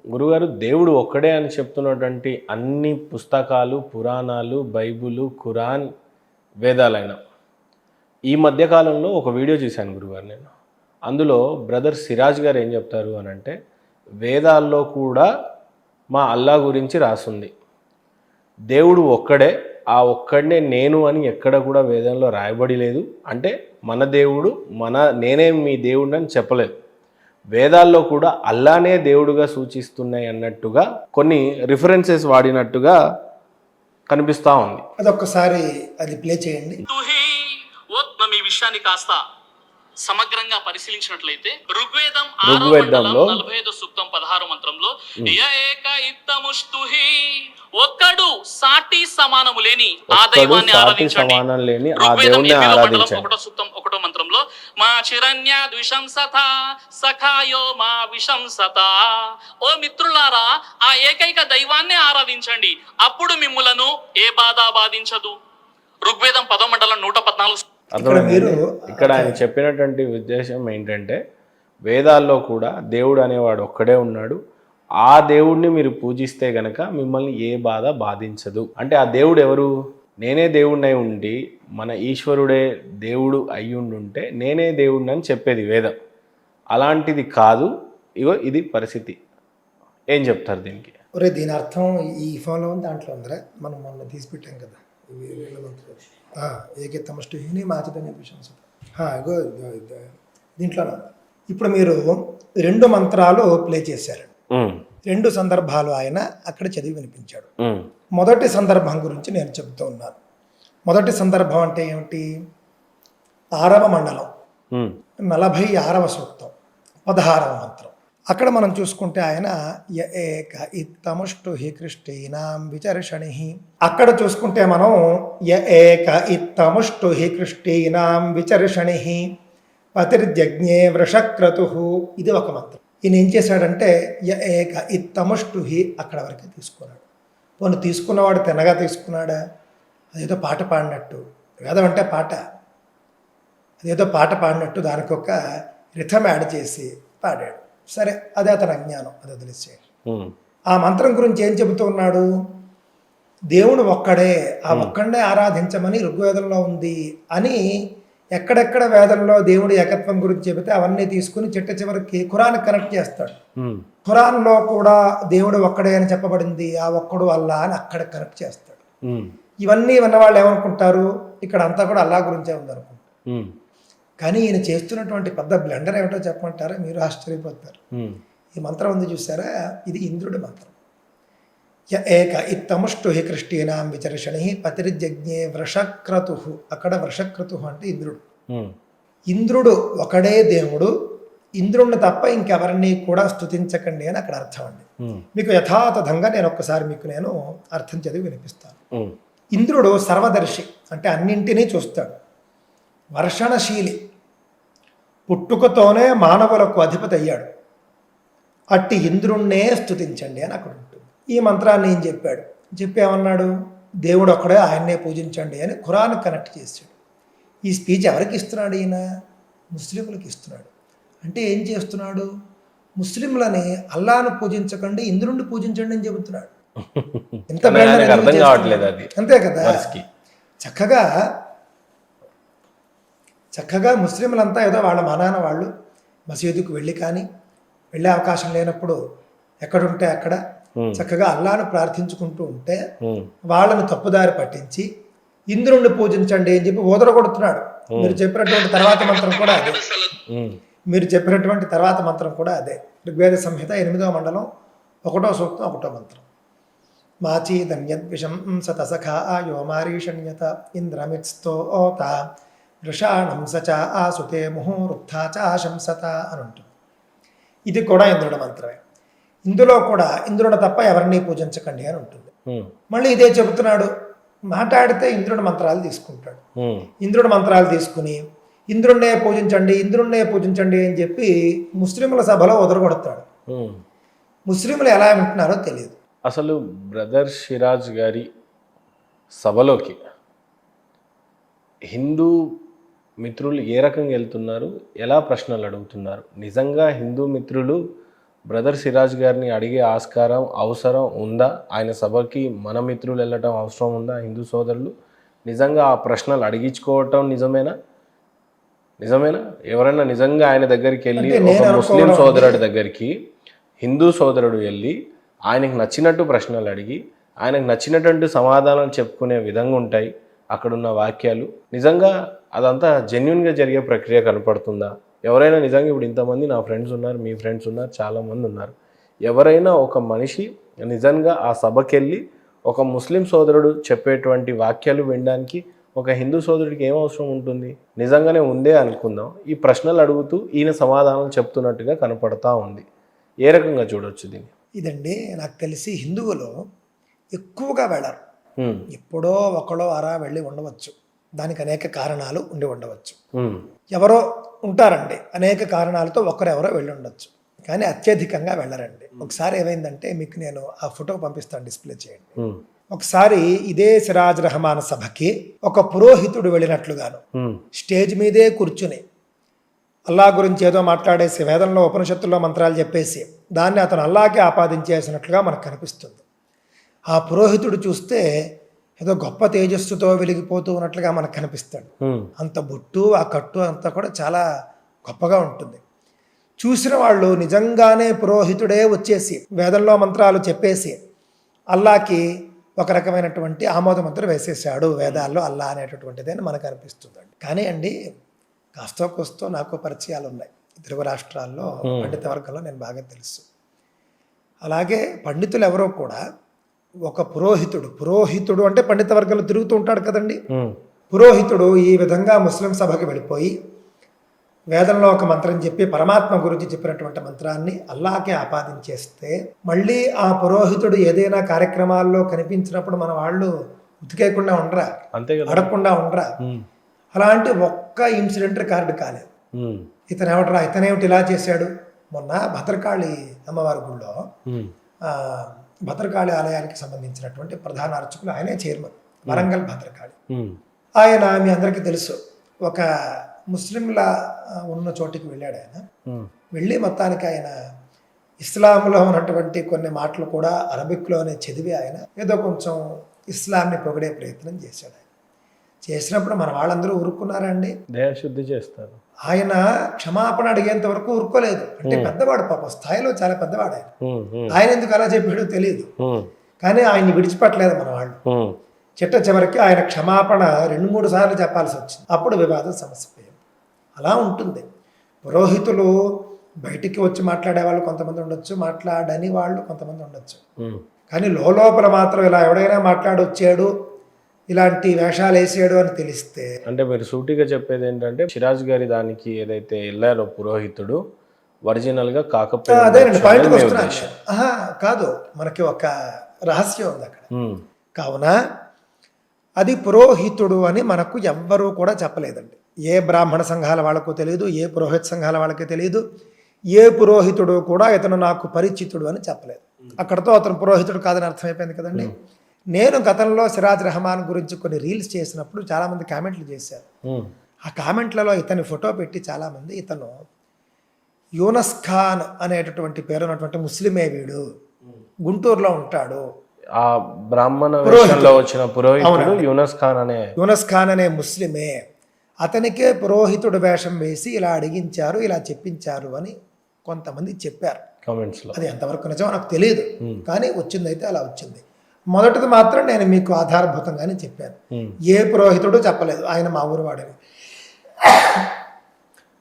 గురుగారు దేవుడు ఒక్కడే అని చెప్తున్నటువంటి అన్ని పుస్తకాలు, పురాణాలు, బైబిలు, ఖురాన్, వేదాలైన ఈ మధ్య కాలంలో ఒక వీడియో చూశాను గురుగారు నేను. అందులో బ్రదర్ సిరాజ్ గారు ఏం చెప్తారు అనంటే, వేదాల్లో కూడా మా అల్లా గురించి రాసుంది. దేవుడు ఒక్కడే, ఆ ఒక్కడినే నేను అని ఎక్కడ కూడా వేదంలో రాయబడి లేదు. అంటే మన దేవుడు నేనే మీ దేవుడిని చెప్పలేదు. వేదాల్లో కూడా అల్లానే దేవుడుగా సూచిస్తున్నాయి అన్నట్టుగా కొన్ని రిఫరెన్సెస్ వాడినట్టుగా కనిపిస్తూ ఉంది. అదొక్కసారి అది ప్లే చేయండి. ఈ విషయాన్ని కాస్త సమగ్రంగా పరిశీలించినట్లయితే ఋగ్వేదంలో 45 సూక్తం 16 మంత్రంలో ఏక ఇత్తముష్తుహి, ఒక్కడు సాటి సమానము లేని ఆ దైవాన్ని ఆరాధించండి. ఋగ్వేదం 1 సూక్తం 1 మంత్రంలో మా చిరణ్య ద్విశంసత సఖాయో మా విశంసత, ఓ మిత్రులారా ఆ ఏకైక దైవాన్ని ఆరాధించండి, అప్పుడు మిమ్ములను ఏ బాధ బాధించదు. ఋగ్వేదం 10వ మండలం 114. ఇక్కడ ఆయన చెప్పినటువంటి ఉద్దేశం ఏంటంటే, వేదాల్లో కూడా దేవుడు అనేవాడు ఒక్కడే ఉన్నాడు, ఆ దేవుడిని మీరు పూజిస్తే గనక మిమ్మల్ని ఏ బాధ బాధించదు. అంటే ఆ దేవుడు ఎవరు? నేనే దేవుడిని అయి ఉండి మన ఈశ్వరుడే దేవుడు అయి ఉంటే నేనే దేవుడిని అని చెప్పేది వేదం. అలాంటిది కాదు. ఇగో ఇది పరిస్థితి. ఏం చెప్తారు దీనికి? ఒరే, దీని అర్థం ఈ ఫోన్లో ఉంది, దాంట్లో ఉందిరా, మనం మొన్న తీసి పెట్టాం కదా. ఏకెత్తమష్టుని మాచితని విషంస ఇగో దీంట్లో ఇప్పుడు మీరు 2 మంత్రాలు ప్లే చేశారు. 2 సందర్భాలు ఆయన అక్కడ చదివి వినిపించాడు. మొదటి సందర్భం గురించి నేను చెబుతూ ఉన్నాను. మొదటి సందర్భం అంటే ఏమిటి? 6వ మండలం 46వ సూక్తం 16వ మంత్రం. అక్కడ మనం చూసుకుంటే ఆయన ఏక ఇత్తముష్టు హి కృష్టీనాం విచర్షణి, అక్కడ చూసుకుంటే మనం ఏక ఇత్తముష్టు హి కృష్టీనాం విచర్షణి పతిర్జజ్ఞే వృషక్రతు, ఇది ఒక మంత్రం. ఈయన ఏం చేశాడంటే ఏక ఇత్తముష్టు హి అక్కడ వరకు తీసుకున్నాడు. పోను తీసుకున్నవాడు తినగా తీసుకున్నాడా? అదేదో పాట పాడినట్టు, వేదం అంటే పాట, అదేదో పాట పాడినట్టు దానికి ఒక రిథం యాడ్ చేసి పాడాడు. సరే, అదే అతని అజ్ఞానం, అది వదిలేసేయండి. ఆ మంత్రం గురించి ఏం చెబుతూ ఉన్నాడు? దేవుడు ఒక్కడే, ఆ ఒక్కడే ఆరాధించమని ఋగ్వేదంలో ఉంది అని ఎక్కడెక్కడ వేదంలో దేవుడి ఏకత్వం గురించి చెబితే అవన్నీ తీసుకుని చిట్ట చివరికి ఖురాన్ కనెక్ట్ చేస్తాడు. ఖురాన్లో కూడా దేవుడు ఒక్కడే అని చెప్పబడింది, ఆ ఒక్కడు అల్లా అని అక్కడ కనెక్ట్ చేస్తాడు. ఇవన్నీ విన్నవాళ్ళు ఏమనుకుంటారు? ఇక్కడ అంతా కూడా అల్లా గురించే ఉందనుకుంటారు. కానీ ఈయన చేస్తున్నటువంటి పెద్ద బ్లెండర్ ఏమిటో చెప్పమంటారా? మీరు ఆశ్చర్యపోతారు. ఈ మంత్రం ఉంది చూసారా, ఇది ఇంద్రుడి మంత్రం. ఏక ఇత్తముష్టు హి కృష్టీనాం విచర్షణి పతిర్జజ్ఞే వృషక్రతు, అక్కడ వృషక్రతు అంటే ఇంద్రుడు. ఇంద్రుడు ఒకడే దేవుడు, ఇంద్రుడిని తప్ప ఇంకెవరిని కూడా స్తుతించకండి అని అక్కడ అర్థం అండి. మీకు యథాతథంగా నేను ఒక్కసారి నేను అర్థం చదివి వినిపిస్తాను. ఇంద్రుడు సర్వదర్శి, అంటే అన్నింటినీ చూస్తాడు. వర్షణశీలి, పుట్టుకతోనే మానవులకు అధిపతి అయ్యాడు. అట్టి ఇంద్రుణ్ణే స్తుతించండి అని అక్కడ ఉంటుంది. ఈ మంత్రాన్ని ఏం చెప్పాడు? చెప్పేమన్నాడు? దేవుడు ఒక్కడే, ఆయన్నే పూజించండి అని ఖురాన్ కనెక్ట్ చేశాడు. ఈ స్పీచ్ ఎవరికి ఇస్తున్నాడు ఈయన? ముస్లింలకు ఇస్తున్నాడు. అంటే ఏం చేస్తున్నాడు? ముస్లింలని అల్లాను పూజించకండి, ఇంద్రుణ్ణి పూజించండి అని చెబుతున్నాడు. ఎంత అంతే కదా. చక్కగా ముస్లింలంతా ఏదో వాళ్ళ మానాన వాళ్ళు మసీదుకు వెళ్ళి కానీ వెళ్ళే అవకాశం లేనప్పుడు ఎక్కడుంటే అక్కడ చక్కగా అల్లాను ప్రార్థించుకుంటూ ఉంటే వాళ్ళని తప్పుదారి పట్టించి ఇంద్రుణ్ణి పూజించండి అని చెప్పి ఓదరగొడుతున్నాడు. మీరు చెప్పినటువంటి తర్వాత మంత్రం కూడా అదే. ఋగ్వేద సంహిత 8వ మండలం 1వ సూక్తం 1వ మంత్రం. మాచీదన్యద్విషం సతసఖా యో మారీషణ్యత ఇంద్రమిత్స్తోత వృషాణం సచ ఆసుతే ముహూర్తా చ ఆశంసత అని ఉంటుంది. ఇది కూడా ఇంద్రుడి మంత్రమే. ఇందులో కూడా ఇంద్రుడు తప్ప ఎవరిని పూజించకండి అని ఉంటుంది. మళ్ళీ ఇదే చెబుతున్నాడు. మాట్లాడితే ఇంద్రుడి మంత్రాలు తీసుకుంటాడు. ఇంద్రుడి మంత్రాలు తీసుకుని ఇంద్రుణ్ణే పూజించండి అని చెప్పి ముస్లింల సభలో వదలగొడతాడు. ముస్లింలు ఎలా వింటున్నారో తెలియదు. అసలు బ్రదర్ సిరాజ్ గారి సభలోకి హిందూ మిత్రులు ఏ రకంగా వెళ్తున్నారు, ఎలా ప్రశ్నలు అడుగుతున్నారు? నిజంగా హిందూ మిత్రులు బ్రదర్ సిరాజ్ గారిని అడిగే ఆస్కారం అవసరం ఉందా? ఆయన సభకి మన మిత్రులు వెళ్ళటం అవసరం ఉందా? హిందూ సోదరులు నిజంగా ఆ ప్రశ్నలు అడిగించుకోవటం నిజమేనా? ఎవరైనా నిజంగా ఆయన దగ్గరికి వెళ్ళి, ఒక ముస్లిం సోదరుడి దగ్గరికి హిందూ సోదరుడు వెళ్ళి ఆయనకు నచ్చినట్టు ప్రశ్నలు అడిగి ఆయనకు నచ్చినటువంటి సమాధానాలు చెప్పుకునే విధంగా ఉంటాయి అక్కడున్న వాక్యాలు? నిజంగా అదంతా జెన్యున్గా జరిగే ప్రక్రియ కనపడుతుందా? ఎవరైనా నిజంగా ఇప్పుడు ఇంతమంది నా ఫ్రెండ్స్ ఉన్నారు, మీ ఫ్రెండ్స్ ఉన్నారు, చాలామంది ఉన్నారు, ఎవరైనా ఒక మనిషి నిజంగా ఆ సభకెళ్ళి ఒక ముస్లిం సోదరుడు చెప్పేటువంటి వాక్యాలు వినడానికి ఒక హిందూ సోదరుడికి ఏం అవసరం ఉంటుంది? నిజంగానే ఉందే అనుకుందాం. ఈ ప్రశ్నలు అడుగుతూ ఈయన సమాధానం చెప్తున్నట్టుగా కనపడతా ఉంది. ఏ రకంగా చూడొచ్చు దీన్ని? ఇదండి నాకు తెలిసి హిందువులు ఎక్కువగా వెళ్ళరు. ఎప్పుడో ఒకడో అరా వెళ్ళి ఉండవచ్చు. దానికి అనేక కారణాలు ఉండి ఉండవచ్చు. ఎవరో ఉంటారండి, అనేక కారణాలతో ఒకరెవరో వెళ్ళి ఉండొచ్చు, కానీ అత్యధికంగా వెళ్ళరండి. ఒకసారి ఏమైందంటే మీకు నేను ఆ ఫోటో పంపిస్తాను, డిస్ప్లే చేయండి. ఒకసారి ఇదే సిరాజ్ రెహమాన్ సభకి ఒక పురోహితుడు వెళ్ళినట్లుగాను స్టేజ్ మీదే కూర్చుని అల్లా గురించి ఏదో మాట్లాడేసి వేదంలో ఉపనిషత్తుల్లో మంత్రాలు చెప్పేసి దాన్ని అతను అల్లాకే ఆపాదించేసినట్లుగా మనకు కనిపిస్తుంది. ఆ పురోహితుడు చూస్తే ఏదో గొప్ప తేజస్సుతో వెలిగిపోతూ ఉన్నట్లుగా మనకు కనిపిస్తాడు. అంత బొట్టు, ఆ కట్టు అంతా కూడా చాలా గొప్పగా ఉంటుంది. చూసిన వాళ్ళు నిజంగానే పురోహితుడే వచ్చేసి వేదంలో మంత్రాలు చెప్పేసి అల్లాకి ఒక రకమైనటువంటి ఆమోద ముద్ర వేసేసాడు వేదాల్లో అల్లా అనేటటువంటిది అని మనకు అనిపిస్తుందండి. కానీ అండి కాస్తో కోస్తో నాకు పరిచయాలు ఉన్నాయి తెలుగు రాష్ట్రాల్లో, పండిత వర్గంలో నేను బాగా తెలుసు. అలాగే పండితులు ఎవరో కూడా ఒక పురోహితుడు అంటే పండిత వర్గంలో తిరుగుతూ ఉంటాడు కదండి, పురోహితుడు ఈ విధంగా ముస్లిం సభకి వెళ్ళిపోయి వేదంలో ఒక మంత్రం చెప్పి పరమాత్మ గురించి చెప్పినటువంటి మంత్రాన్ని అల్లాకే ఆపాదించేస్తే మళ్ళీ ఆ పురోహితుడు ఏదైనా కార్యక్రమాల్లో కనిపించినప్పుడు మన వాళ్ళు ఉతికేయకుండా ఉండరా, అడగకుండా ఉండరా? అలాంటి ఒక్క ఇన్సిడెంట్ రికార్డు కాలేదు. ఇతనేమిటి ఇలా చేశాడు? మొన్న భద్రకాళి అమ్మవారి గుళ్ళో భద్రకాళి ఆలయానికి సంబంధించినటువంటి ప్రధాన అర్చకులు ఆయనే చైర్మన్, వరంగల్ భద్రకాళి. ఆయన మీ అందరికీ తెలుసు, ఒక ముస్లింల ఉన్న చోటికి వెళ్ళాడు. ఆయన వెళ్ళి మొత్తానికి ఆయన ఇస్లాంలో ఉన్నటువంటి కొన్ని మాటలు కూడా అరబిక్లోనే చదివి ఆయన ఏదో కొంచెం ఇస్లాంని పొగిడే ప్రయత్నం చేశాడు. చేసినప్పుడు మన వాళ్ళందరూ ఊరుకున్నారండి, దేహశుద్ధి చేస్తారు. ఆయన క్షమాపణ అడిగేంత వరకు ఊరుకోలేదు. అంటే పెద్దవాడు, పాప స్థాయిలో చాలా పెద్దవాడు ఆయన ఎందుకు అలా చెప్పాడో తెలియదు, కానీ ఆయన్ని విడిచిపెట్టలేదు మన వాళ్ళు. చివరికి ఆయన క్షమాపణ 2-3 సార్లు చెప్పాల్సి వచ్చింది. అప్పుడు వివాదం సమస్య పోయింది. అలా ఉంటుంది. పురోహితులు బయటికి వచ్చి మాట్లాడే వాళ్ళు కొంతమంది ఉండొచ్చు, మాట్లాడని వాళ్ళు కొంతమంది ఉండొచ్చు, కానీ లోపల మాత్రం ఇలా ఎవడైనా మాట్లాడొచ్చాడు, ఇలాంటి వేషాలు వేసాడు అని తెలిస్తే. అంటే మీరు సూటిగా చెప్పేది ఏంటంటే సిరాజ్ గారి దానికి ఏదైతే వెళ్ళారో పురోహితుడు ఒరిజినల్ గా కాకపోతే అదేనండి పాయింట్కి వస్తున్నాను. కాదు, మనకి ఒక రహస్యం ఉంది అక్కడ. కావున అది పురోహితుడు అని మనకు ఎవ్వరూ కూడా చెప్పలేదండి. ఏ బ్రాహ్మణ సంఘాల వాళ్ళకు తెలియదు, ఏ పురోహిత సంఘాల వాళ్ళకి తెలియదు, ఏ పురోహితుడు కూడా ఇతను నాకు పరిచితుడు అని చెప్పలేదు. అక్కడతో అతను పురోహితుడు కాదని అర్థమైపోయింది కదండి. నేను గతంలో సిరాజ్ రెహమాన్ గురించి కొన్ని రీల్స్ చేసినప్పుడు చాలామంది కామెంట్లు చేశారు. ఆ కామెంట్లలో ఇతని ఫోటో పెట్టి చాలామంది ఇతను యూనస్ ఖాన్ అనేటటువంటి పేరు ఉన్నటువంటి ముస్లిమే, వీడు గుంటూరులో ఉంటాడు, ఆ బ్రాహ్మణ వేషంలో వచ్చిన పురోహితుడు యూనస్ ఖాన్ అనే ముస్లిమే, అతనికే పురోహితుడు వేషం వేసి ఇలా అడిగించారు, ఇలా చెప్పించారు అని కొంతమంది చెప్పారు కామెంట్స్లో. అది ఎంతవరకు నిజమో నాకు తెలియదు, కానీ వచ్చిందైతే అలా వచ్చింది. మొదటిది మాత్రం నేను మీకు ఆధారభూతంగానే చెప్పాను, ఏ పురోహితుడు చెప్పలేదు ఆయన మా ఊరు వాడని.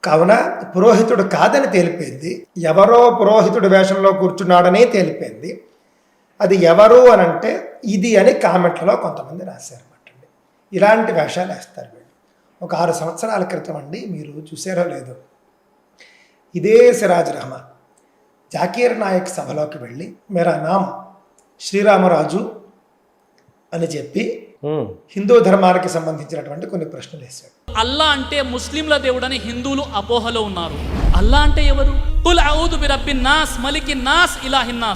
కావున పురోహితుడు కాదని తేలిపోయింది, ఎవరో పురోహితుడు వేషంలో కూర్చున్నాడని తేలిపోయింది. అది ఎవరు అని అంటే ఇది అని కామెంట్లలో కొంతమంది రాశారన్నమాట. ఇలాంటి వేషాలు వేస్తారు వీళ్ళు. ఒక 6 సంవత్సరాల క్రితం అండి, మీరు చూసారో లేదో, ఇదే సిరాజ్ రెహమాన్ జాకీర్ నాయక్ సభలోకి వెళ్ళి మేరా నామ్ శ్రీరామరాజు అని చెప్పి హిందూ ధర్మానికి సంబంధించినటువంటి కొన్ని ప్రశ్నలు వేశాడు. అల్లా అంటే ముస్లింల దేవుడని హిందువులు అపోహలో ఉన్నారు. అల్లా అంటే ఎవరు? కుల్ అఊదు బిరబ్బిన్ నాస్ మలికిన్ నాస్ ఇలాహిన్ నాస్